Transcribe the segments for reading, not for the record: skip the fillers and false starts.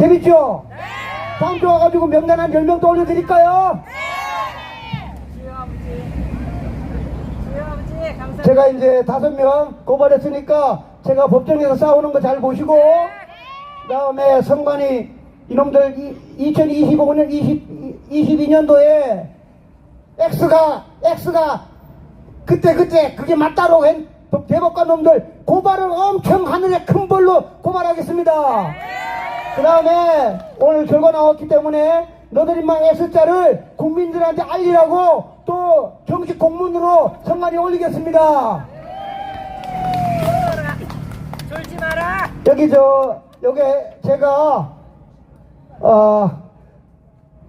재밌죠? 네. 다음 주 와가지고 명단 한 10명 더 올려드릴까요? 제가 이제 5명 고발했으니까 제가 법정에서 싸우는 거 잘 보시고, 그 다음에 선관위 이놈들 2025년 22년도에 X가 그때 그게 맞다로 한 대법관 놈들 고발을 엄청 하늘에 큰 벌로 고발하겠습니다. 그 다음에 오늘 결과 나왔기 때문에 너들이 막 S자를 국민들한테 알리라고 또 정식 공문으로 선관위에 올리겠습니다. 졸지 마라. 여기 제가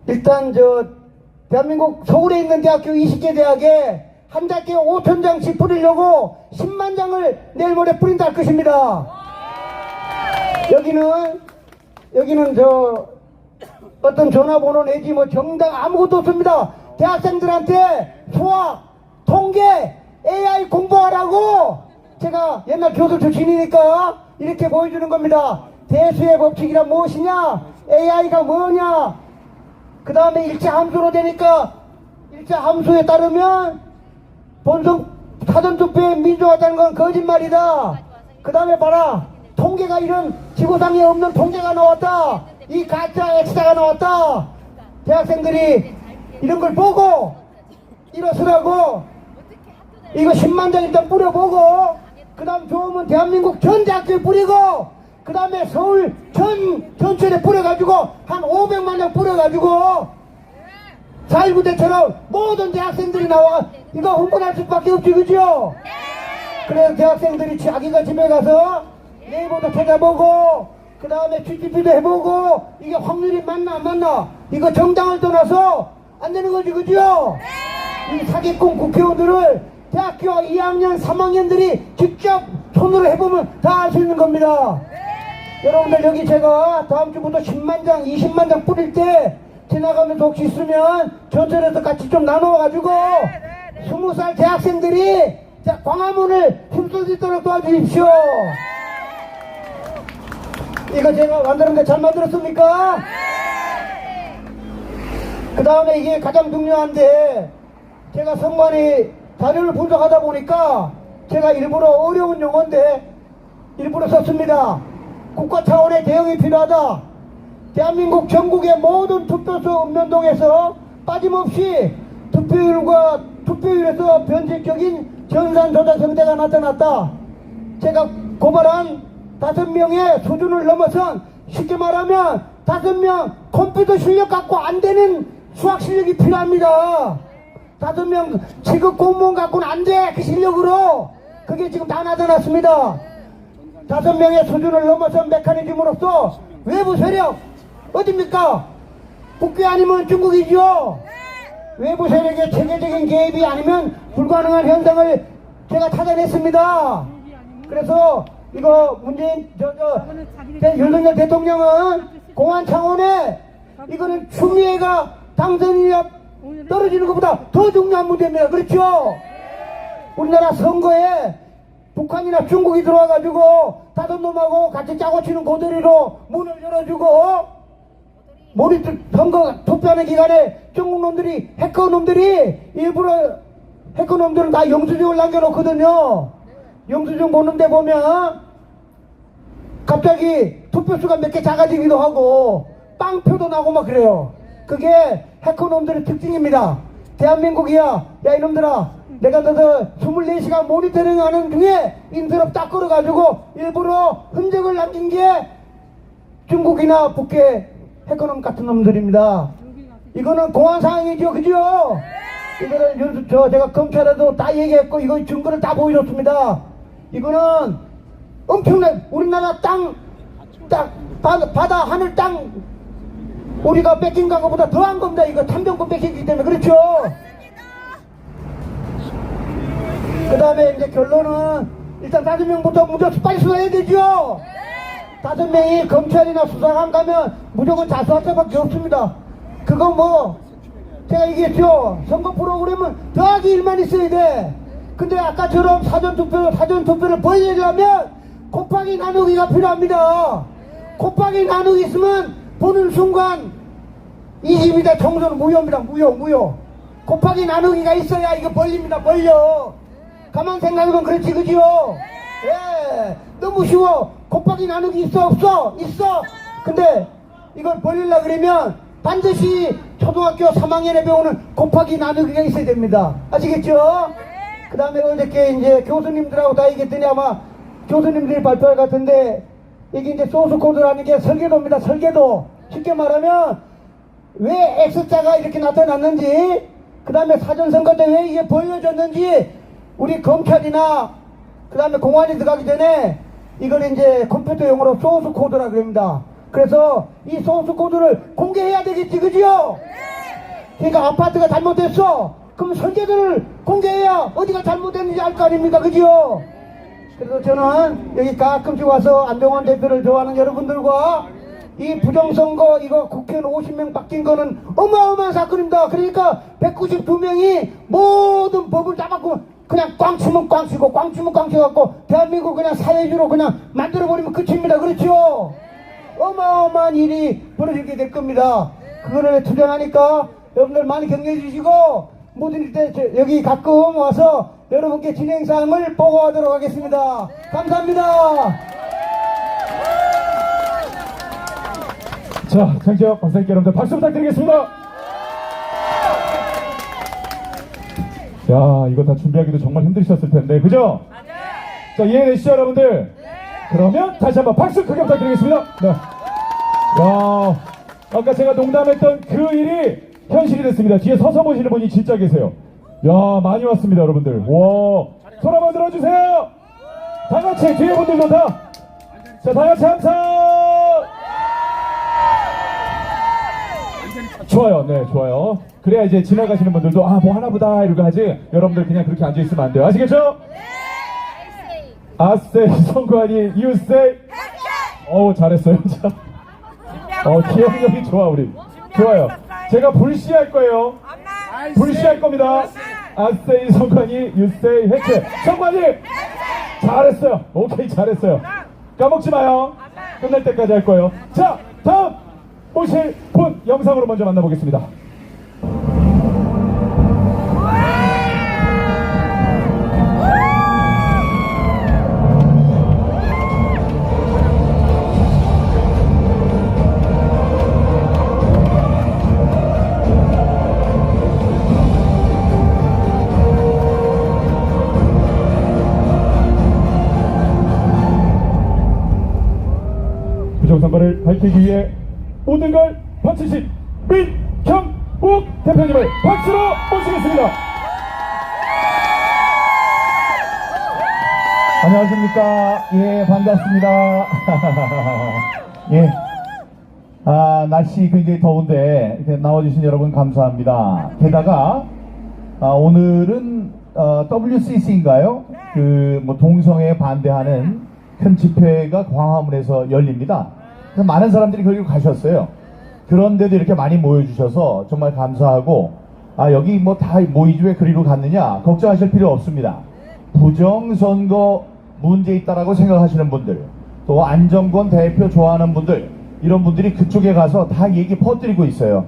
일단 대한민국 서울에 있는 대학교 20개 대학에 한 학기에 5,000장씩 뿌리려고 10만 장을 내일 모레 뿌린다 할 것입니다. 여기는 어떤 전화번호 내지 뭐 정당 아무것도 없습니다. 대학생들한테 수학, 통계, AI 공부하라고 제가 옛날 교수 출신이니까 이렇게 보여주는 겁니다. 대수의 법칙이란 무엇이냐, AI가 뭐냐, 그 다음에 일차함수로 되니까 일차함수에 따르면 본성 사전투표에 민주화되는 건 거짓말이다. 그 다음에 봐라, 통계가 이런 지구상에 없는 통계가 나왔다. 이 가짜 X자가 나왔다. 대학생들이 이런 걸 보고 일어서라고 이거 10만 장 일단 뿌려보고, 그 다음 좋으면 대한민국 전 대학교에 뿌리고, 그 다음에 서울 전체에 뿌려가지고 한 500만 장 뿌려가지고 4.19 때처럼 모든 대학생들이 나와 이거 홍보할 수밖에 없지, 그죠? 그래서 대학생들이 자기가 집에 가서 네이버도 찾아보고 그 다음에 GTP도 해보고 이게 확률이 맞나 안 맞나 이거 정당을 떠나서 안 되는 거지, 그죠? 이 사기꾼 국회의원들을 대학교 2학년 3학년들이 직접 손으로 해보면 다 알 수 있는 겁니다. 여러분들 여기 제가 다음 주부터 10만 장 20만 장 뿌릴 때 지나가면서 혹시 있으면 전철에서 같이 좀 나눠가지고 20살 대학생들이 광화문을 힘쓸 수 있도록 도와주십시오. 이거 제가 만드는 게 잘 만들었습니까? 그 다음에 이게 가장 중요한데, 제가 선관위 자료를 분석하다 보니까 제가 일부러 어려운 용어인데 일부러 썼습니다. 국가 차원의 대응이 필요하다. 대한민국 전국의 모든 투표소 읍면동에서 빠짐없이 투표율에서 변질적인 전산조작 형태가 나타났다. 제가 고발한 5명의 수준을 넘어선, 쉽게 말하면 5명 컴퓨터 실력 갖고 안 되는 수학 실력이 필요합니다. 5명 직업 공무원 갖고는 안 돼, 그 실력으로. 그게 지금 다 나타났습니다. 5명의 수준을 넘어선 메커니즘으로서 외부 세력 어딥니까? 국회 아니면 중국이죠. 외부 세력의 체계적인 개입이 아니면 불가능한 현상을 제가 찾아냈습니다. 그래서 이거 문재인 윤석열 대통령은 공안 차원에 이거는 추미애가 당선이냐 떨어지는 것보다 더 중요한 문제입니다. 그렇죠? 우리나라 선거에 북한이나 중국이 들어와가지고 다른 놈하고 같이 짜고 치는 고대리로 문을 열어주고, 모니터 선거 투표하는 기간에 중국 놈들이, 해커 놈들이 일부러, 해커 놈들은 다 영수증을 남겨놓거든요. 영수증 보는데 보면 갑자기 투표수가 몇 개 작아지기도 하고 빵표도 나고 막 그래요. 그게 해커 놈들의 특징입니다. 대한민국이야, 야 이놈들아, 내가 너들 24시간 모니터링 하는 중에 인터넷 딱 걸어가지고 일부러 흔적을 남긴 게 중국이나 북해 해커놈 같은 놈들입니다. 이거는 공안 사항이죠, 그죠? 이거를 제가 검찰에도 다 얘기했고 이거 증거를 다 보여줬습니다. 이거는 엄청난 우리나라 바다 하늘 땅 우리가 뺏긴 것보다 더한 겁니다. 이거 탐정권 뺏기기 때문에. 그렇죠? 그 다음에 이제 결론은 일단 5명부터 무조건 빨리 수사해야 되죠? 5명이 검찰이나 수사관 가면 무조건 자수할 수밖에 없습니다. 그건 뭐 제가 얘기했죠. 선거 프로그램은 더하기 1만 있어야 돼. 근데 아까처럼 사전투표를 보여주려면 곱하기 나누기가 필요합니다. 곱하기 나누기 있으면 보는 순간 이 집이다 정서는 무효입니다. 무효. 곱하기 나누기가 있어야 이거 벌립니다. 벌려. 가만 생각해보면 그렇지 그지요? 예, 너무 쉬워. 곱하기 나누기 있어 없어? 있어. 근데 이걸 벌리려 그러면 반드시 초등학교 3학년에 배우는 곱하기 나누기가 있어야 됩니다. 아시겠죠? 그 다음에 어저께 이제 교수님들하고 다 얘기했더니 아마 교수님들이 발표할 것 같은데 이게 이제 소스 코드라는 게 설계도입니다. 설계도. 쉽게 말하면 왜 X자가 이렇게 나타났는지, 그 다음에 사전선거 때 왜 이게 벌려졌는지 우리 검찰이나 그 다음에 공안이 들어가기 전에 이걸 이제 컴퓨터 용어로 소스 코드라 그럽니다. 그래서 이 소스 코드를 공개해야 되겠지 그지요? 그러니까 아파트가 잘못됐어. 그럼 설계도를 공개해야 어디가 잘못됐는지 알 거 아닙니까 그지요? 그래서 저는 여기 가끔씩 와서 안병환 대표를 좋아하는 여러분들과 이 부정선거 이거 국회의원 50명 바뀐 거는 어마어마한 사건입니다. 그러니까 192명이 모든 법을 다 바꾸고 그냥 꽝 치면 꽝 치고 꽝 치면 꽝 치갖고 대한민국 그냥 사회주로 그냥 만들어버리면 끝입니다. 그렇죠? 어마어마한 일이 벌어지게 될 겁니다. 그거를 투쟁하니까 여러분들 많이 격려해 주시고 모든 때 여기 가끔 와서 여러분께 진행사항을 보고하도록 하겠습니다. 감사합니다. 자, 장지혁 박사님께 여러분들 박수 부탁드리겠습니다. 야, 이거 다 준비하기도 정말 힘드셨을 텐데, 그죠? 자, 이해되시죠, 여러분들? 그러면 다시 한번 박수 크게 부탁드리겠습니다. 네. 야, 아까 제가 농담했던 그 일이 현실이 됐습니다. 뒤에 서서 보시는 분이 진짜 계세요. 야, 많이 왔습니다, 여러분들. 와, 손 한번 들어주세요. 다 같이 뒤에 분들도 다. 자, 다 같이 함성. 좋아요, 네, 좋아요. 그래야 이제 지나가시는 분들도 아, 뭐 하나보다 이러고 하지. 여러분들 그냥 그렇게 앉아있으면 안 돼요. 아시겠죠? I say 성관이 you say. 어우, 잘했어요. 자, 기억력이 좋아 우리. 좋아요. 제가 불시할 거예요. 불시할 겁니다. I say 성관이 you say 해체. 성관이 잘했어요. 오케이, 잘했어요. 까먹지 마요. 끝날 때까지 할 거예요. 자, 다음 오실 분 영상으로 먼저 만나보겠습니다. 부정선거를 밝히기 위해 모든 걸 바치신 민경욱 대표님을 박수로 모시겠습니다. 안녕하십니까. 예, 반갑습니다. 예. 날씨 굉장히 더운데 이렇게 나와주신 여러분 감사합니다. 게다가 오늘은 WCC인가요? 뭐 동성애에 반대하는 큰 집회가 광화문에서 열립니다. 그래서 많은 사람들이 거기 가셨어요. 그런데도 이렇게 많이 모여주셔서 정말 감사하고, 여기 뭐 다 모이지 왜 그리로 갔느냐 걱정하실 필요 없습니다. 부정선거 문제 있다라고 생각하시는 분들, 또 안정권 대표 좋아하는 분들, 이런 분들이 그쪽에 가서 다 얘기 퍼뜨리고 있어요.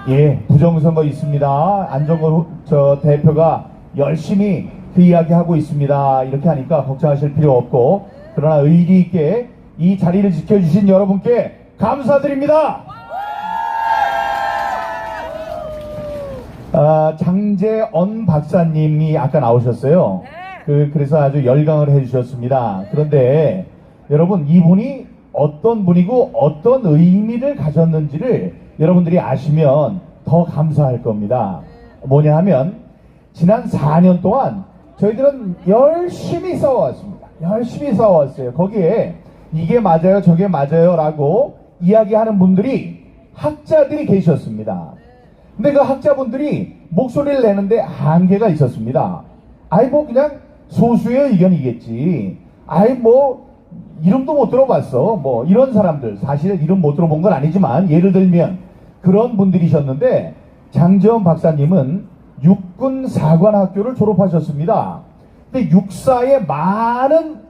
예, 부정선거 있습니다. 안정권 대표가 열심히 그 이야기 하고 있습니다. 이렇게 하니까 걱정하실 필요 없고, 그러나 의리 있게 이 자리를 지켜주신 여러분께 감사드립니다. 장재언 박사님이 아까 나오셨어요. 그래서 아주 열강을 해주셨습니다. 그런데 여러분, 이분이 어떤 분이고 어떤 의미를 가졌는지를 여러분들이 아시면 더 감사할 겁니다. 뭐냐 하면 지난 4년 동안 저희들은 열심히 싸워왔습니다. 열심히 싸워왔어요. 거기에 이게 맞아요 저게 맞아요 라고 이야기하는 분들이 학자들이 계셨습니다. 근데 그 학자분들이 목소리를 내는데 한계가 있었습니다. 뭐 그냥 소수의 의견이겠지. 뭐 이름도 못 들어봤어. 뭐 이런 사람들, 사실은 이름 못 들어본 건 아니지만 예를 들면 그런 분들이셨는데, 장재원 박사님은 육군사관학교를 졸업하셨습니다. 근데 육사에 많은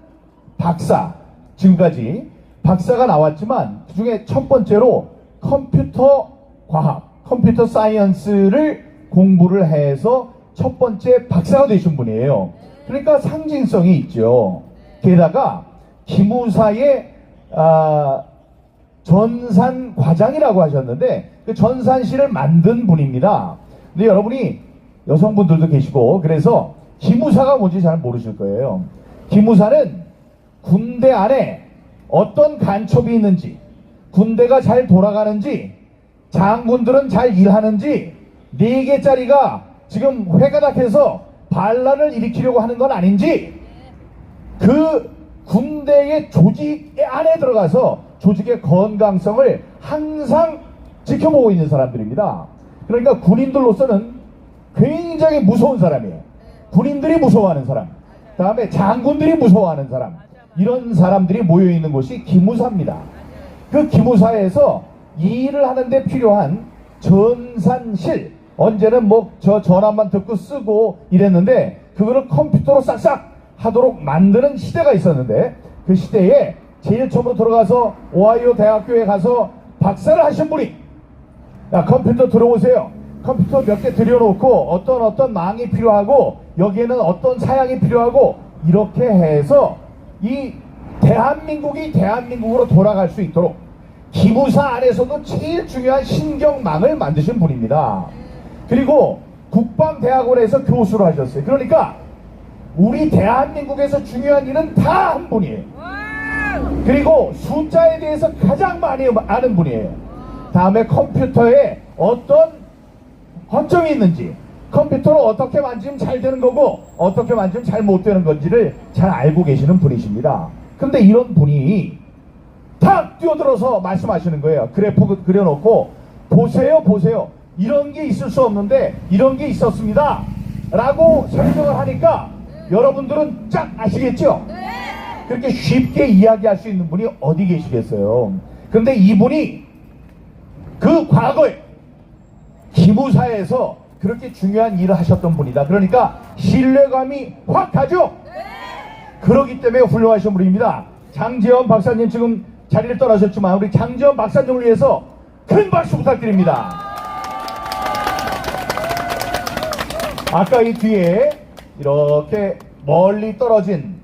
박사, 지금까지 박사가 나왔지만 그중에 첫 번째로 컴퓨터 과학, 컴퓨터 사이언스를 공부를 해서 첫 번째 박사가 되신 분이에요. 그러니까 상징성이 있죠. 게다가 기무사의 전산 과장이라고 하셨는데 그 전산실을 만든 분입니다. 근데 여러분이 여성분들도 계시고 그래서 기무사가 뭔지 잘 모르실 거예요. 기무사는 군대 안에 어떤 간첩이 있는지, 군대가 잘 돌아가는지, 장군들은 잘 일하는지 4개짜리가 지금 회가닥해서 반란을 일으키려고 하는 건 아닌지 그 군대의 조직 안에 들어가서 조직의 건강성을 항상 지켜보고 있는 사람들입니다. 그러니까 군인들로서는 굉장히 무서운 사람이에요. 군인들이 무서워하는 사람, 그 다음에 장군들이 무서워하는 사람, 이런 사람들이 모여있는 곳이 기무사입니다. 그 기무사에서 이 일을 하는데 필요한 전산실, 언제는 뭐 저 전화만 듣고 쓰고 이랬는데 그거를 컴퓨터로 싹싹 하도록 만드는 시대가 있었는데 그 시대에 제일 처음으로 들어가서 오하이오 대학교에 가서 박사를 하신 분이 야 컴퓨터 들어오세요. 컴퓨터 몇 개 들여놓고 어떤 망이 필요하고 여기에는 어떤 사양이 필요하고 이렇게 해서 이 대한민국이 대한민국으로 돌아갈 수 있도록 기무사 안에서도 제일 중요한 신경망을 만드신 분입니다. 그리고 국방대학원에서 교수를 하셨어요. 그러니까 우리 대한민국에서 중요한 일은 다 한 분이에요. 그리고 숫자에 대해서 가장 많이 아는 분이에요. 다음에 컴퓨터에 어떤 허점이 있는지, 컴퓨터를 어떻게 만지면 잘 되는 거고 어떻게 만지면 잘 못 되는 건지를 잘 알고 계시는 분이십니다. 근데 이런 분이 탁 뛰어들어서 말씀하시는 거예요. 그래프 그려놓고 보세요 보세요, 이런 게 있을 수 없는데 이런 게 있었습니다 라고 설명을 하니까 여러분들은 쫙 아시겠죠? 그렇게 쉽게 이야기할 수 있는 분이 어디 계시겠어요. 근데 이분이 그 과거에 기무사에서 그렇게 중요한 일을 하셨던 분이다. 그러니까 신뢰감이 확 가죠? 그러기 때문에 훌륭하신 분입니다. 장재원 박사님 지금 자리를 떠나셨지만 우리 장재원 박사님을 위해서 큰 박수 부탁드립니다. 아까 이 뒤에 이렇게 멀리 떨어진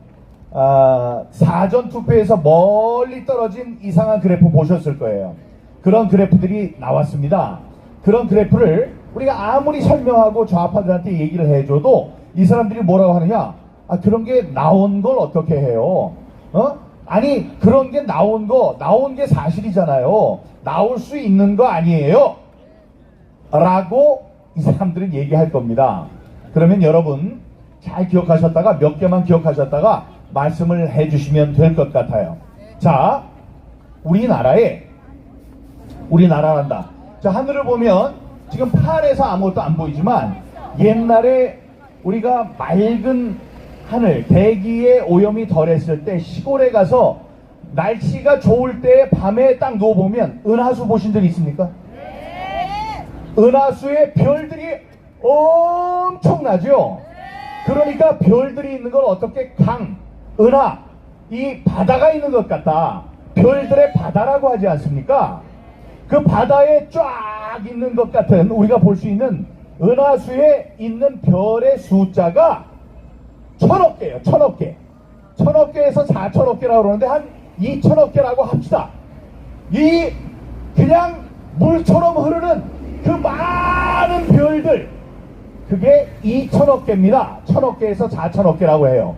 사전투표에서 멀리 떨어진 이상한 그래프 보셨을 거예요. 그런 그래프들이 나왔습니다. 그런 그래프를 우리가 아무리 설명하고 좌파들한테 얘기를 해줘도 이 사람들이 뭐라고 하느냐, 그런 게 나온 걸 어떻게 해요? 아니 그런 게 나온 게 사실이잖아요. 나올 수 있는 거 아니에요? 라고 이 사람들은 얘기할 겁니다. 그러면 여러분 잘 기억하셨다가 몇 개만 기억하셨다가 말씀을 해주시면 될 것 같아요. 자, 우리나라란다. 자, 하늘을 보면 지금 파래서 아무것도 안 보이지만 옛날에 우리가 맑은 하늘, 대기의 오염이 덜했을 때 시골에 가서 날씨가 좋을 때 밤에 딱 누워보면 은하수 보신 적 있습니까? 네. 은하수에 별들이 엄청나죠? 그러니까 별들이 있는 걸 어떻게 은하, 이 바다가 있는 것 같다. 별들의 바다라고 하지 않습니까? 그 바다에 쫙 있는 것 같은 우리가 볼 수 있는 은하수에 있는 별의 숫자가 1000억 개예요. 1000억 개. 1000억 개에서 4000억 개라고 그러는데 한 2000억 개라고 합시다. 이 그냥 물처럼 흐르는 그 많은 별들, 그게 2000억 개입니다. 1000억 개에서 4000억 개라고 해요.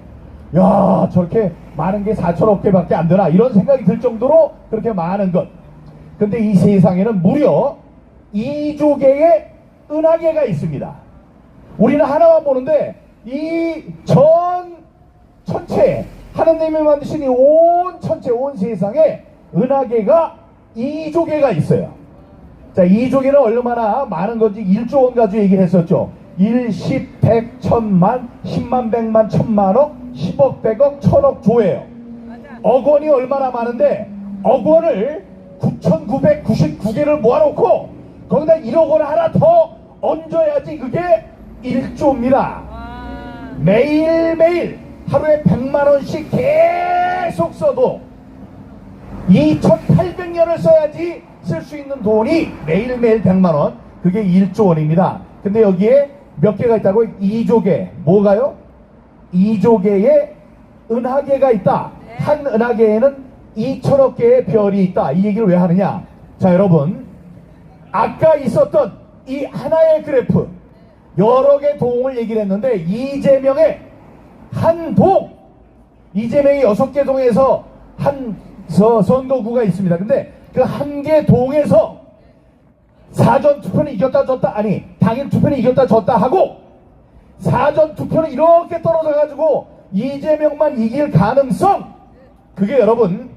야, 저렇게 많은 게 4000억 개밖에 안 되나 이런 생각이 들 정도로 그렇게 많은 것. 근데 이 세상에는 무려 2조 개의 은하계가 있습니다. 우리는 하나만 보는데 이 전체 하느님이 만드신 이 온 천체 온 세상에 은하계가 2조 개가 있어요. 자, 2조 개는 얼마나 많은 건지 1조 원 가지고 얘기를 했었죠. 1, 10, 100, 1000만, 10만, 100만, 1000만억, 10억, 100억, 1000억 조예요. 억 원이 얼마나 많은데 억 원을 9999개를 모아놓고 거기다 1억 원 하나 더 얹어야지 그게 1조입니다. 매일매일 하루에 100만원씩 계속 써도 2800년을 써야지 쓸 수 있는 있는 돈이 매일매일 100만 원. 그게 1조 원입니다. 근데 여기에 몇 개가 있다고? 2조 개. 뭐가요? 2조 개의 은하계가 있다. 한 은하계에는 2천억 개의 별이 있다. 이 얘기를 왜 하느냐? 자, 여러분, 아까 있었던 이 하나의 그래프, 여러 개 동을 얘기를 했는데, 이재명의 한 동, 이재명이 6개 동에서 한 선거구가 있습니다. 근데 그 한 개 동에서 사전 투표는 이겼다 졌다, 아니 당일 투표는 이겼다 졌다 하고 사전 투표는 이렇게 떨어져 가지고 이재명만 이길 가능성, 그게 여러분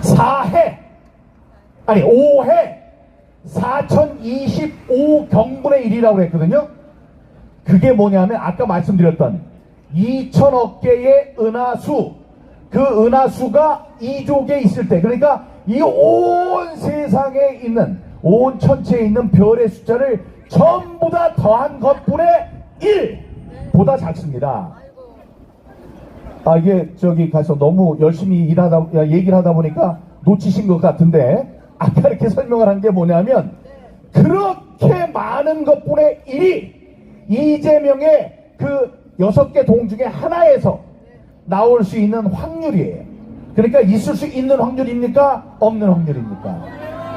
4해 아니 5해 4025경분의 1이라고 했거든요. 그게 뭐냐면 아까 말씀드렸던 2천억 개의 은하수, 그 은하수가 2조 개 있을 때, 그러니까 이 온 세상에 있는, 온 천체에 있는 별의 숫자를 전부 다 더한 것분의 1보다 작습니다. 아, 이게 저기 가서 너무 열심히 얘기를 하다 보니까 놓치신 것 같은데, 아까 이렇게 설명을 한 게 뭐냐면, 그렇게 많은 것분의 1이 이재명의 그 6개 동 중에 하나에서 나올 수 있는 확률이에요. 그러니까 있을 수 있는 확률입니까? 없는 확률입니까?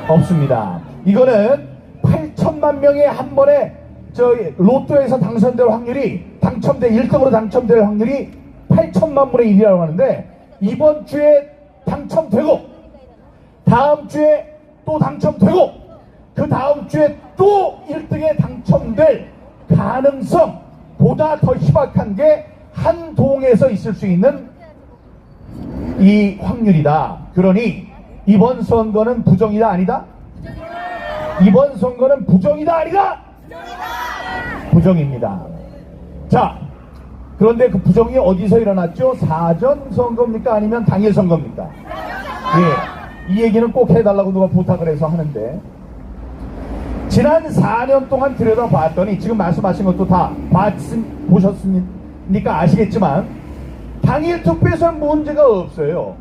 없습니다. 이거는 8천만 명이 한 번에 로또에서 당선될 확률이, 1등으로 당첨될 확률이 8천만 분의 1이라고 하는데, 이번 주에 당첨되고 다음 주에 또 당첨되고 그 다음 주에 또 1등에 당첨될 가능성보다 더 희박한 게 한 동에서 있을 수 있는 이 확률이다. 그러니 이번 선거는 부정이다 아니다? 이번 선거는 부정이다 아니다? 부정입니다. 자, 그런데 그 부정이 어디서 일어났죠? 사전 선거입니까? 아니면 당일 선거입니까? 예, 이 얘기는 꼭 해달라고 누가 부탁을 해서 하는데, 지난 4년 동안 들여다봤더니 지금 말씀하신 것도 다 보셨습니까? 아시겠지만 당일 투표에서는 문제가 없어요.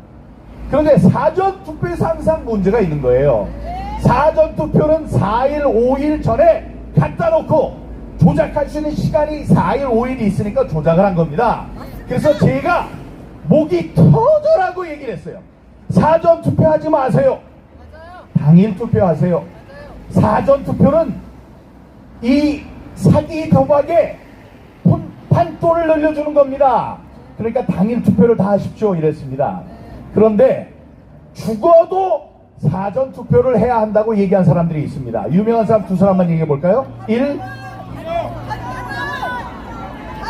그런데 사전 투표에서 항상 문제가 있는 거예요. 사전 투표는 4일, 5일 전에 갖다 놓고 조작할 수 있는 시간이 4일, 5일이 있으니까 조작을 한 겁니다. 그래서 제가 목이 터져라고 얘기를 했어요. 사전 투표하지 마세요. 당일 투표하세요. 사전 투표는 이 사기 도박에 판돈을 늘려주는 겁니다. 그러니까 당일 투표를 다 하십시오 이랬습니다. 그런데 죽어도 사전 투표를 해야 한다고 얘기한 사람들이 있습니다. 유명한 사람 두 사람만 얘기해 볼까요? 1.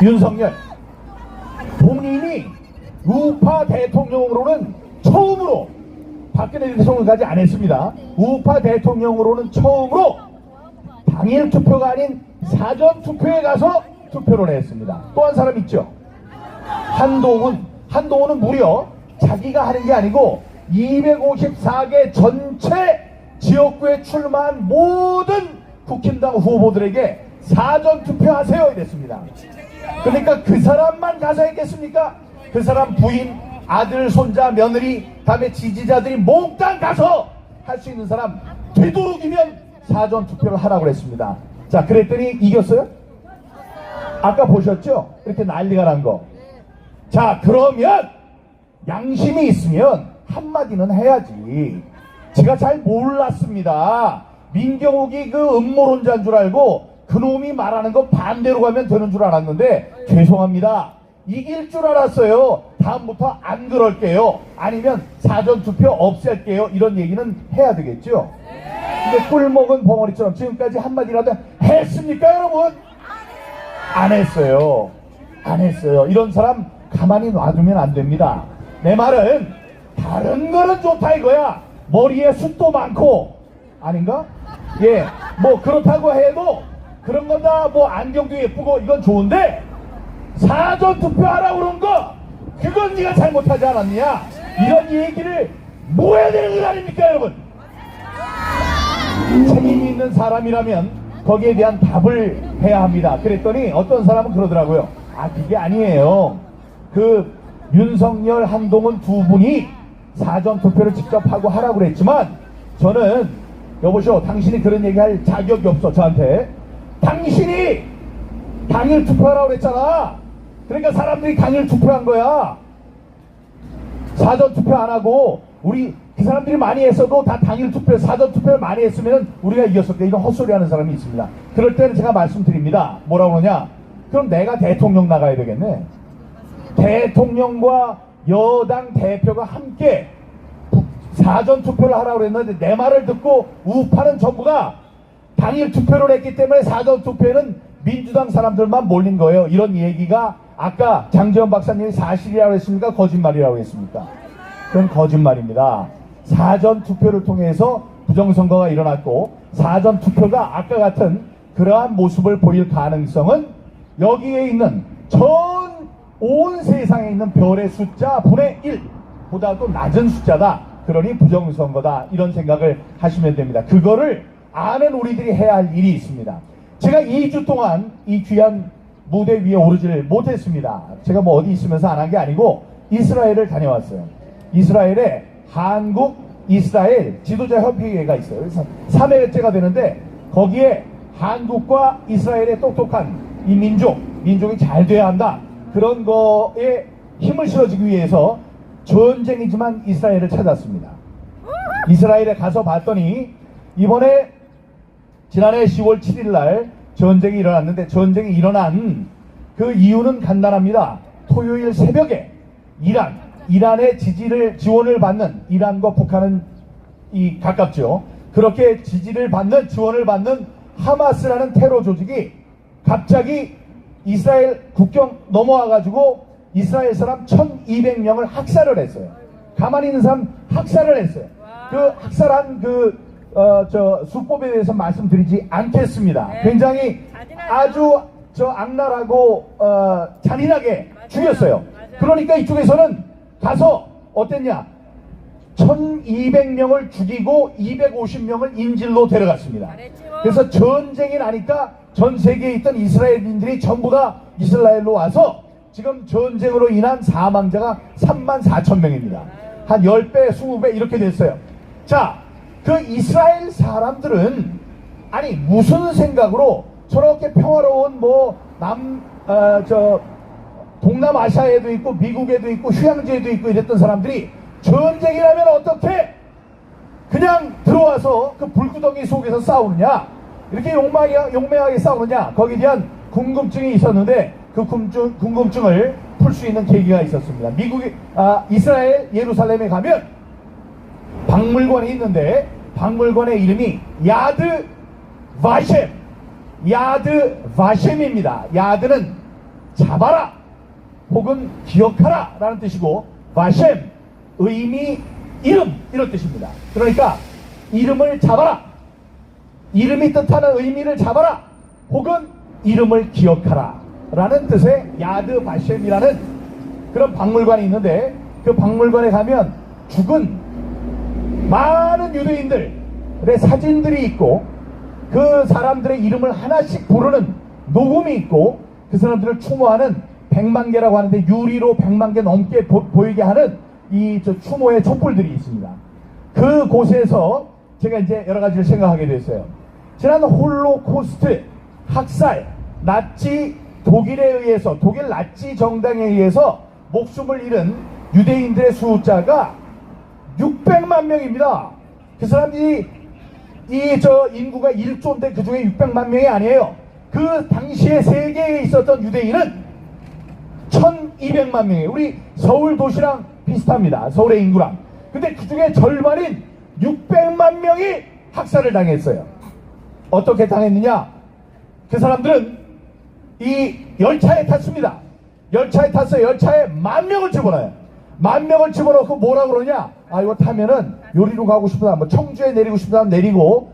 윤석열. 본인이 우파 대통령으로는 처음으로, 박근혜 대통령까지 안 했습니다. 우파 대통령으로는 처음으로 당일 투표가 아닌 사전 투표에 가서 투표를 했습니다. 또 한 사람 있죠. 한동훈은 무려 자기가 하는 게 아니고 254개 전체 지역구에 출마한 모든 국힘당 후보들에게 사전 투표하세요 이랬습니다. 그러니까 그 사람만 가서 했겠습니까? 그 사람 부인, 아들, 손자, 며느리, 다음에 지지자들이 몽땅 가서 할 수 있는 사람 되도록이면 사전 투표를 하라고 그랬습니다. 자, 그랬더니 이겼어요? 아까 보셨죠? 이렇게 난리가 난 거. 자, 그러면 양심이 있으면 한마디는 해야지. 제가 잘 몰랐습니다. 민경욱이 그 음모론자인 줄 알고 그놈이 말하는 거 반대로 가면 되는 줄 알았는데, 죄송합니다. 이길 줄 알았어요. 다음부터 안 그럴게요. 아니면 사전투표 없앨게요. 이런 얘기는 해야 되겠죠. 근데 꿀먹은 벙어리처럼 지금까지 한마디라도 했습니까 여러분? 안 했어요. 안 했어요. 이런 사람 가만히 놔두면 안 됩니다. 내 말은 다른 거는 좋다 이거야. 머리에 숱도 많고, 아닌가? 예, 뭐 그렇다고 해도 그런 건 다 뭐 안경도 예쁘고 이건 좋은데, 사전 투표하라고 그런 거 그건 네가 잘못하지 않았느냐, 이런 얘기를 뭐 해야 되는 거 아닙니까 여러분? 책임이 있는 사람이라면 거기에 대한 답을 해야 합니다. 그랬더니 어떤 사람은 그러더라고요. 아, 그게 아니에요. 그 윤석열, 한동훈 두 분이 사전 투표를 직접 하고 하라고 그랬지만 저는 여보시오, 당신이 그런 얘기할 자격이 없어. 저한테 당신이 당일 투표하라고 그랬잖아. 그러니까 사람들이 당일 투표한 거야. 사전 투표 안 하고 우리 그 사람들이 많이 했어도 다 당일 투표, 사전 투표를 많이 했으면 우리가 이겼을 때 이런 헛소리 하는 사람이 있습니다. 그럴 때는 제가 말씀드립니다. 뭐라고 그러냐? 그럼 내가 대통령 나가야 되겠네. 대통령과 여당 대표가 함께 사전 투표를 하라고 그랬는데 내 말을 듣고 우파는 전부가 당일 투표를 했기 때문에 사전 투표에는 민주당 사람들만 몰린 거예요. 이런 얘기가 아까 장재원 박사님이 사실이라고 했습니까? 거짓말이라고 했습니까? 그건 거짓말입니다. 사전 투표를 통해서 부정선거가 일어났고 사전 투표가 아까 같은 그러한 모습을 보일 가능성은 여기에 있는 온 세상에 있는 별의 숫자 분의 1보다도 낮은 숫자다. 그러니 부정선거다. 이런 생각을 하시면 됩니다. 그거를 아는 우리들이 해야 할 일이 있습니다. 제가 2주 동안 이 귀한 무대 위에 오르지를 못했습니다. 제가 뭐 어디 있으면서 안 한 게 아니고 이스라엘을 다녀왔어요. 이스라엘에 한국 이스라엘 지도자 협의회가 있어요. 그래서 3회째가 되는데 거기에 한국과 이스라엘의 똑똑한 이 민족이 잘 돼야 한다. 그런 거에 힘을 실어주기 위해서 전쟁이지만 이스라엘을 찾았습니다. 이스라엘에 가서 봤더니 이번에 지난해 10월 7일 날 전쟁이 일어났는데 전쟁이 일어난 그 이유는 간단합니다. 토요일 새벽에 이란의 지원을 받는, 이란과 북한은 가깝죠. 그렇게 지원을 받는 하마스라는 테러 조직이 갑자기 이스라엘 국경 넘어와가지고 이스라엘 사람 1200명을 학살을 했어요. 가만히 있는 사람 학살을 했어요. 그 학살한 수법에 대해서 말씀드리지 않겠습니다. 굉장히 아주 악랄하고 잔인하게 죽였어요. 그러니까 이쪽에서는 가서 어땠냐? 1200명을 죽이고 250명을 인질로 데려갔습니다. 그래서 전쟁이 나니까 전 세계에 있던 이스라엘인들이 전부 다 이스라엘로 와서 지금 전쟁으로 인한 사망자가 34,000명입니다. 한 10배, 20배 이렇게 됐어요. 자, 그 이스라엘 사람들은 아니 무슨 생각으로 저렇게 평화로운 동남아시아에도 있고 미국에도 있고 휴양지에도 있고 이랬던 사람들이 전쟁이 나면 어떻게 그냥 들어와서 그 불구덩이 속에서 싸우느냐, 이렇게 용맹하게 싸우느냐, 거기에 대한 궁금증이 있었는데 그 궁금증을 풀 수 있는 계기가 있었습니다. 이스라엘 예루살렘에 가면 박물관이 있는데 박물관의 이름이 야드 바셈입니다. 야드는 잡아라 혹은 기억하라 라는 뜻이고 바셈 의미 이름 이런 뜻입니다. 그러니까 이름을 잡아라, 이름이 뜻하는 의미를 잡아라 혹은 이름을 기억하라 라는 뜻의 야드 바셈이라는 그런 박물관이 있는데 그 박물관에 가면 죽은 많은 유대인들의 사진들이 있고 그 사람들의 이름을 하나씩 부르는 녹음이 있고 그 사람들을 추모하는 100만 개라고 하는데 유리로 100만 개 넘게 보이게 하는 추모의 촛불들이 있습니다. 그 곳에서 제가 이제 여러 가지를 생각하게 됐어요. 지난 홀로코스트 학살, 독일 나치 정당에 의해서 목숨을 잃은 유대인들의 숫자가 600만 명입니다. 그 사람들이 인구가 1조인데 그 중에 600만 명이 아니에요. 그 당시에 세계에 있었던 유대인은 1200만 명이에요. 우리 서울 도시랑 비슷합니다. 서울의 인구랑. 근데 그 중에 절반인 600만 명이 학살을 당했어요. 어떻게 당했느냐? 그 사람들은 이 열차에 탔습니다. 열차에 탔어요. 열차에 10,000명을 집어넣어요. 10,000명을 집어넣고 뭐라 그러냐? 이거 타면은 요리로 가고 싶은 사람, 청주에 내리고 싶은 사람 내리고,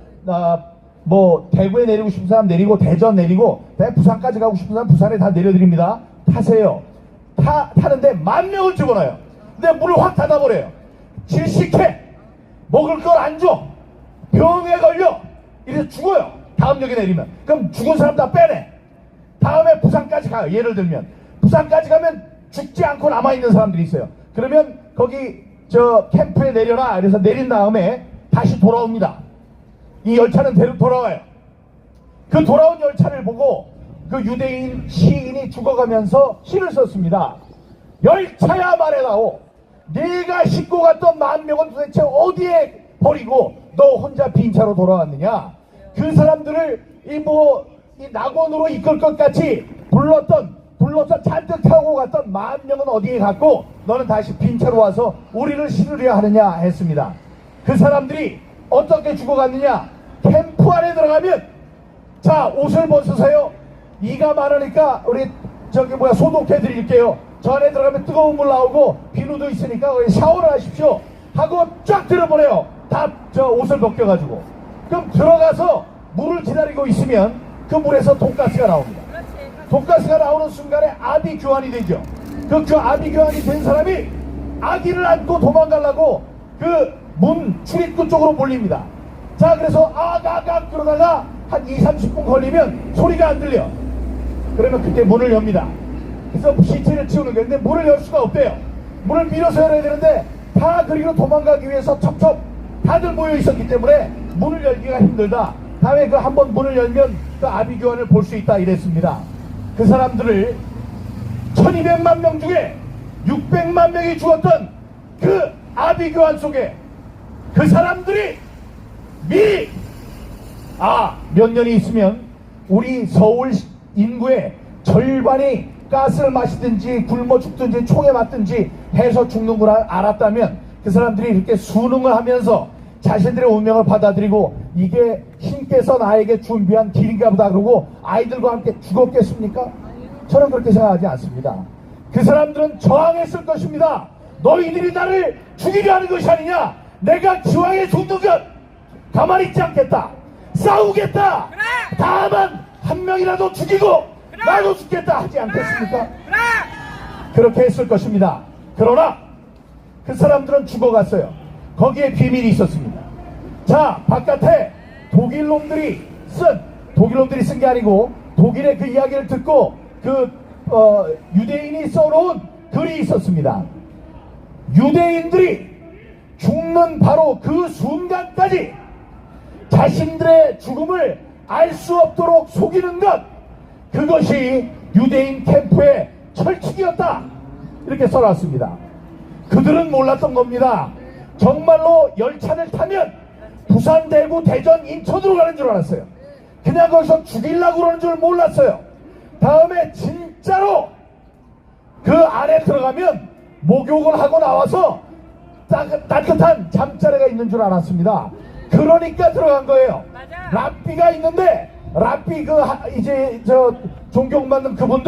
대구에 내리고 싶은 사람 내리고, 대전 내리고, 부산까지 가고 싶은 사람 부산에 다 내려드립니다. 타세요. 타는데 10,000명을 집어넣어요. 근데 문을 확 닫아버려요. 질식해. 먹을 걸 안 줘. 병에 걸려. 이래서 죽어요. 다음 역에 내리면. 그럼 죽은 사람 다 빼내. 다음에 부산까지 가요. 예를 들면. 부산까지 가면 죽지 않고 남아있는 사람들이 있어요. 그러면 거기 캠프에 내려라. 그래서 내린 다음에 다시 돌아옵니다. 이 열차는 돌아와요. 그 돌아온 열차를 보고 그 유대인 시인이 죽어가면서 시를 썼습니다. 열차야 말해다오. 네가 싣고 갔던 10,000명은 도대체 어디에 버리고 너 혼자 빈 차로 돌아왔느냐. 그 사람들을 이 낙원으로 이끌 것 같이 불러서 잔뜩 타고 갔던 10,000명은 어디에 갔고 너는 다시 빈 차로 와서 우리를 실으려 하느냐 했습니다. 그 사람들이 어떻게 죽어갔느냐. 캠프 안에 들어가면 자 옷을 벗으세요. 이가 많으니까 우리 소독해 드릴게요. 저 안에 들어가면 뜨거운 물 나오고 비누도 있으니까 거기 샤워를 하십시오 하고 쫙 들어보내요. 다 저 옷을 벗겨가지고. 그럼 들어가서 물을 기다리고 있으면 그 물에서 돈가스가 나옵니다. 돈가스가 나오는 순간에 아비규환이 되죠. 그 아비규환이 된 사람이 아기를 안고 도망가려고 그 문 출입구 쪽으로 몰립니다. 자 그래서 아가가 그러다가 한 20-30분 걸리면 소리가 안 들려. 그러면 그때 문을 엽니다. 그래서 시체를 치우는 거예요. 근데 문을 열 수가 없대요. 문을 밀어서 열어야 되는데 다 그리로 도망가기 위해서 첩첩 다들 모여 있었기 때문에 문을 열기가 힘들다. 다음에 그 한번 문을 열면 그 아비규환을 볼 수 있다 이랬습니다. 그 사람들을 1200만 명 중에 600만 명이 죽었던 그 아비규환 속에 그 사람들이 몇 년이 있으면 우리 서울 인구의 절반이 가스를 마시든지 굶어 죽든지 총에 맞든지 해서 죽는 걸 알았다면 그 사람들이 이렇게 수능을 하면서 자신들의 운명을 받아들이고 이게 신께서 나에게 준비한 길인가 보다 그러고 아이들과 함께 죽었겠습니까? 저는 그렇게 생각하지 않습니다. 그 사람들은 저항했을 것입니다. 너희들이 나를 죽이려 하는 것이 아니냐. 내가 기왕에 죽는 것 가만히 있지 않겠다. 싸우겠다. 그래. 다만 한 명이라도 죽이고 그래. 나도 죽겠다 하지 않겠습니까? 그래. 그렇게 했을 것입니다. 그러나 그 사람들은 죽어갔어요. 거기에 비밀이 있었습니다. 자 바깥에 독일놈들이 쓴 게 아니고 독일의 그 이야기를 듣고 유대인이 써놓은 글이 있었습니다. 유대인들이 죽는 바로 그 순간까지 자신들의 죽음을 알 수 없도록 속이는 것, 그것이 유대인 캠프의 철칙이었다 이렇게 써놨습니다. 그들은 몰랐던 겁니다. 정말로 열차를 타면 부산, 대구, 대전, 인천으로 가는 줄 알았어요. 그냥 거기서 죽이려고 그러는 줄 몰랐어요. 다음에 진짜로 그 안에 들어가면 목욕을 하고 나와서 따뜻한 잠자리가 있는 줄 알았습니다. 그러니까 들어간 거예요. 맞아. 랍비가 있는데 랍비 이제 존경받는 그분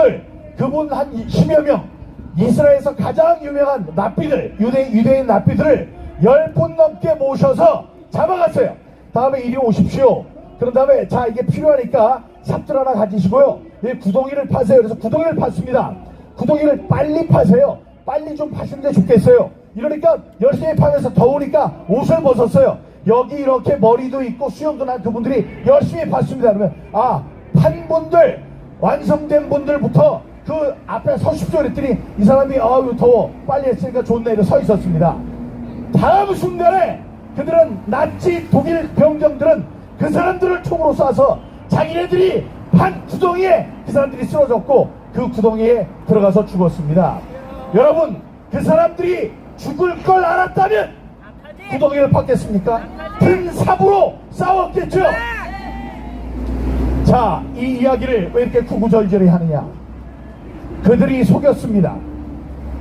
한 10여 명 이스라엘에서 가장 유명한 랍비들 유대인 랍비들을 10분 넘게 모셔서 잡아갔어요. 다음에 이리 오십시오. 그런 다음에 자 이게 필요하니까 삽들 하나 가지시고요. 구덩이를 파세요. 그래서 구덩이를 팠습니다. 구덩이를 빨리 파세요. 빨리 좀 파시는 게 좋겠어요. 이러니까 열심히 파면서 더우니까 옷을 벗었어요. 여기 이렇게 머리도 있고 수염도 난 그분들이 열심히 팠습니다. 그러면 판 분들 완성된 분들부터 그 앞에 서십시오 그랬더니 이 사람이 더워 빨리 했으니까 좋네 이러고 서 있었습니다. 다음 순간에 그들은 나치 독일 병정들은 그 사람들을 총으로 쏴서 자기네들이 판 구덩이에 그 사람들이 쓰러졌고 그 구덩이에 들어가서 죽었습니다. 여러분 그 사람들이 죽을 걸 알았다면 구덩이를 팠겠습니까? 큰 삽으로 싸웠겠죠. 자, 이 이야기를 왜 이렇게 구구절절히 하느냐. 그들이 속였습니다.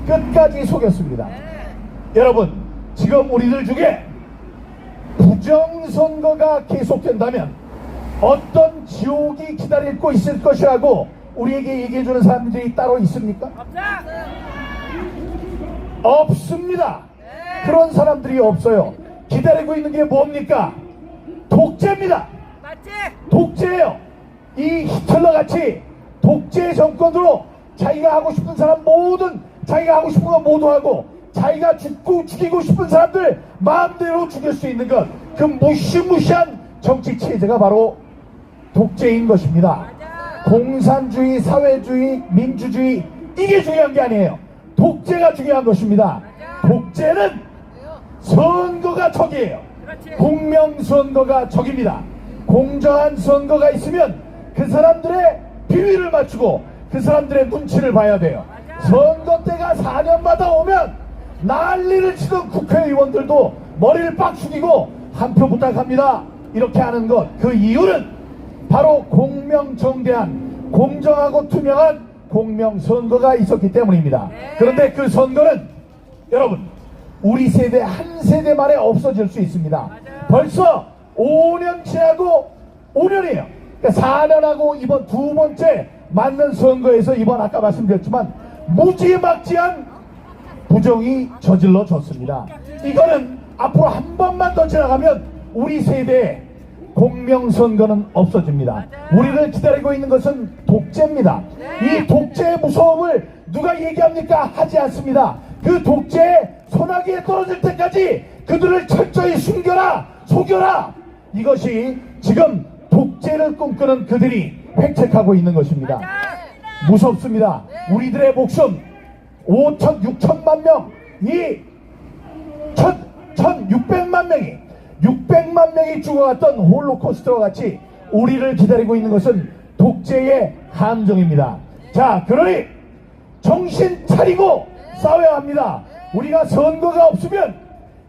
끝까지 속였습니다. 여러분 지금 우리들 중에 부정선거가 계속된다면 어떤 지옥이 기다리고 있을 것이라고 우리에게 얘기해주는 사람들이 따로 있습니까? 없습니다. 그런 사람들이 없어요. 기다리고 있는 게 뭡니까? 독재입니다. 맞지? 독재예요. 이 히틀러같이 독재 정권으로 자기가 하고 싶은 사람 자기가 하고 싶은 거 모두 하고 자기가 죽이고 싶은 사람들 마음대로 죽일 수 있는 것, 그 무시무시한 정치 체제가 바로 독재인 것입니다. 공산주의, 사회주의, 민주주의 이게 중요한 게 아니에요. 독재가 중요한 것입니다. 독재는 선거가 적이에요. 공명선거가 적입니다. 공정한 선거가 있으면 그 사람들의 비위를 맞추고 그 사람들의 눈치를 봐야 돼요. 선거 때가 4년마다 오면 난리를 치던 국회의원들도 머리를 빡 숙이고 한 표 부탁합니다 이렇게 하는 것, 그 이유는 바로 공명정대한 공정하고 투명한 공명선거가 있었기 때문입니다. 그런데 그 선거는 여러분 우리 세대 한 세대 만에 없어질 수 있습니다. 벌써 5년 지나고 5년이에요. 그러니까 4년하고 이번 두 번째 맞는 선거에서 이번 아까 말씀드렸지만 무지막지한 부정이 저질러졌습니다. 이거는 앞으로 한 번만 더 지나가면 우리 세대의 공명선거는 없어집니다. 우리를 기다리고 있는 것은 독재입니다. 이 독재의 무서움을 누가 얘기합니까? 하지 않습니다. 그 독재의 소나기에 떨어질 때까지 그들을 철저히 숨겨라, 속여라. 이것이 지금 독재를 꿈꾸는 그들이 획책하고 있는 것입니다. 무섭습니다. 우리들의 목숨 5천, 6천만 명, 이 1,600만 명이 600만 명이 죽어갔던 홀로코스트와 같이 우리를 기다리고 있는 것은 독재의 함정입니다. 자, 그러니 정신 차리고 싸워야 합니다. 우리가 선거가 없으면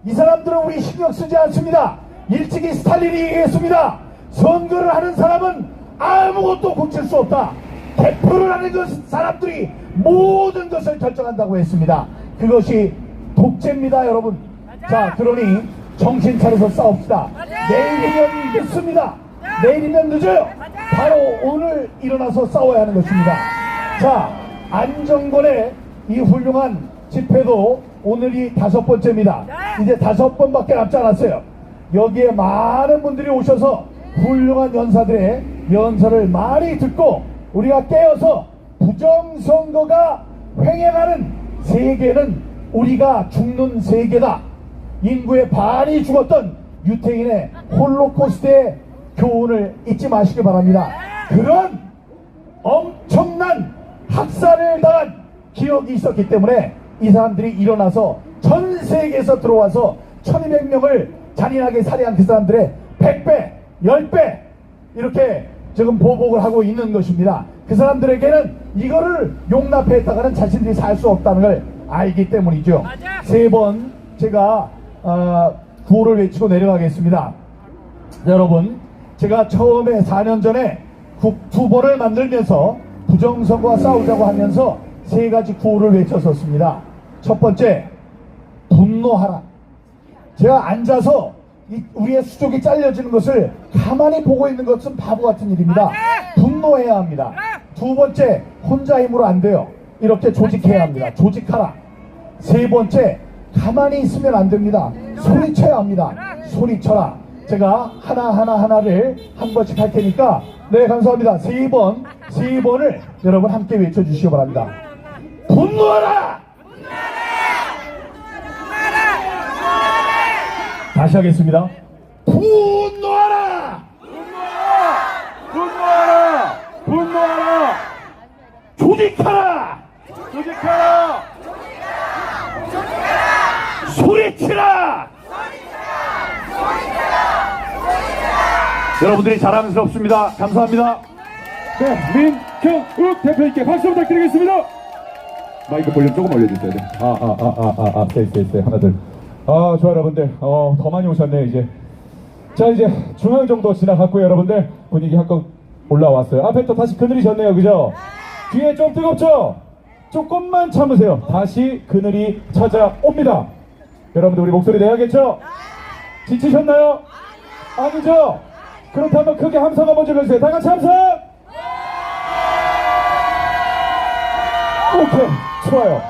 이 사람들은 우리 신경 쓰지 않습니다. 일찍이 스탈린이 얘기했습니다. 선거를 하는 사람은 아무것도 고칠 수 없다. 대표를 하는 사람들이 모든 것을 결정한다고 했습니다. 그것이 독재입니다, 여러분. 자, 그러니 정신 차려서 싸웁시다. 내일이면 늦습니다. 내일이면 늦어요. 바로 오늘 일어나서 싸워야 하는 것입니다. 자, 안정권의 이 훌륭한 집회도 오늘이 5번째입니다. 이제 5번밖에 남지 않았어요. 여기에 많은 분들이 오셔서 훌륭한 연사들의 연설을 많이 듣고 우리가 깨어서 부정선거가 횡행하는 세계는 우리가 죽는 세계다. 인구의 반이 죽었던 유태인의 홀로코스트의 교훈을 잊지 마시기 바랍니다. 그런 엄청난 학살을 당한 기억이 있었기 때문에 이 사람들이 일어나서 전 세계에서 들어와서 1200명을 잔인하게 살해한 그 사람들의 100배, 10배 이렇게 지금 보복을 하고 있는 것입니다. 그 사람들에게는 이거를 용납했다가는 자신들이 살 수 없다는 걸 알기 때문이죠. 3번 제가 구호를 외치고 내려가겠습니다. 여러분, 제가 처음에 4년 전에 국투보를 만들면서 부정선거와 싸우자고 하면서 3가지 구호를 외쳤었습니다. 첫 번째, 분노하라. 제가 앉아서 우리의 수족이 잘려지는 것을 가만히 보고 있는 것은 바보 같은 일입니다. 분노해야 합니다. 두 번째, 혼자 힘으로 안 돼요. 이렇게 조직해야 합니다. 조직하라. 3번째, 가만히 있으면 안 됩니다. 소리쳐야 합니다. 소리쳐라. 제가 하나를 한 번씩 할 테니까, 네, 감사합니다. 3번을 여러분 함께 외쳐주시기 바랍니다. 분노하라! 다시 하겠습니다. 분노하라! 분노하라! 분노하라! 조직하라! 조직하라! 소리치라! 여러분들이 자랑스럽습니다. 감사합니다. 네, 민경욱 대표님께 박수 부탁드리겠습니다. 마이크 볼륨 조금 올려주세요. 네. 하나 둘. 좋아요, 여러분들. 더 많이 오셨네요, 이제. 자, 이제 중앙 정도 지나갔고요, 여러분들. 분위기 한껏 올라왔어요. 앞에 또 다시 그늘이 졌네요, 그죠? 뒤에 좀 뜨겁죠? 조금만 참으세요. 다시 그늘이 찾아옵니다. 여러분들, 우리 목소리 내야겠죠? 지치셨나요? 아니죠? 그렇다면 크게 함성 한번 질러주세요. 다 같이 함성! 오케이, 좋아요.